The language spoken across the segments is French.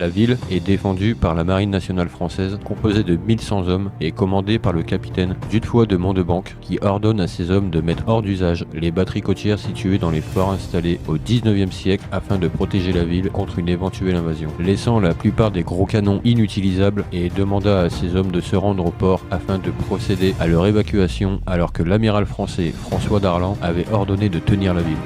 La ville est défendue par la Marine nationale française, composée de 1100 hommes et commandée par le capitaine Dutefoy de Mondebanque, qui ordonne à ses hommes de mettre hors d'usage les batteries côtières situées dans les forts installés au 19e siècle afin de protéger la ville contre une éventuelle invasion, laissant la plupart des gros canons inutilisables, et demanda à ses hommes de se rendre au port afin de procéder à leur évacuation alors que l'amiral français François Darlan avait ordonné de tenir la ville.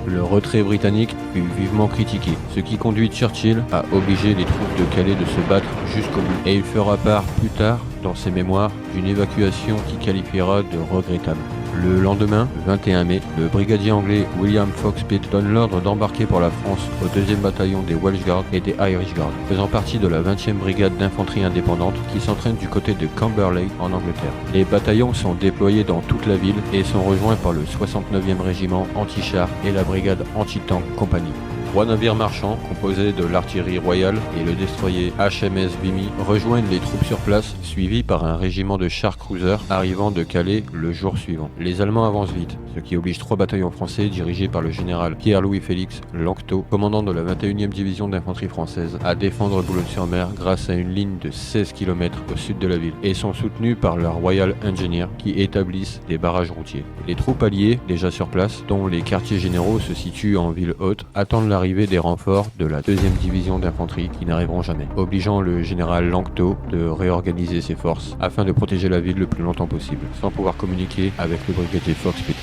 Le retrait britannique fut vivement critiqué, ce qui conduit Churchill à obliger les troupes de Calais de se battre jusqu'au bout. Et il fera part plus tard, dans ses mémoires, d'une évacuation qu'il qualifiera de regrettable. Le lendemain, le 21 mai, le brigadier anglais William Fox Pitt donne l'ordre d'embarquer pour la France au 2e bataillon des Welsh Guards et des Irish Guards, faisant partie de la 20e brigade d'infanterie indépendante qui s'entraîne du côté de Camberley en Angleterre. Les bataillons sont déployés dans toute la ville et sont rejoints par le 69e régiment anti-char et la brigade anti-tank compagnie. 3 navires marchands composés de l'artillerie royale et le destroyer HMS Vimy rejoignent les troupes sur place, suivis par un régiment de chars cruisers arrivant de Calais le jour suivant. Les Allemands avancent vite, ce qui oblige 3 bataillons français dirigés par le général Pierre-Louis-Félix Lanctot, commandant de la 21e division d'infanterie française, à défendre Boulogne-sur-Mer grâce à une ligne de 16 km au sud de la ville, et sont soutenus par leur Royal Engineer qui établissent des barrages routiers. Les troupes alliées, déjà sur place, dont les quartiers généraux se situent en ville haute, attendent l'arrivée des renforts de la 2e division d'infanterie qui n'arriveront jamais, obligeant le général Lanctot de réorganiser ses forces afin de protéger la ville le plus longtemps possible, sans pouvoir communiquer avec le brigadier Fox Pitt.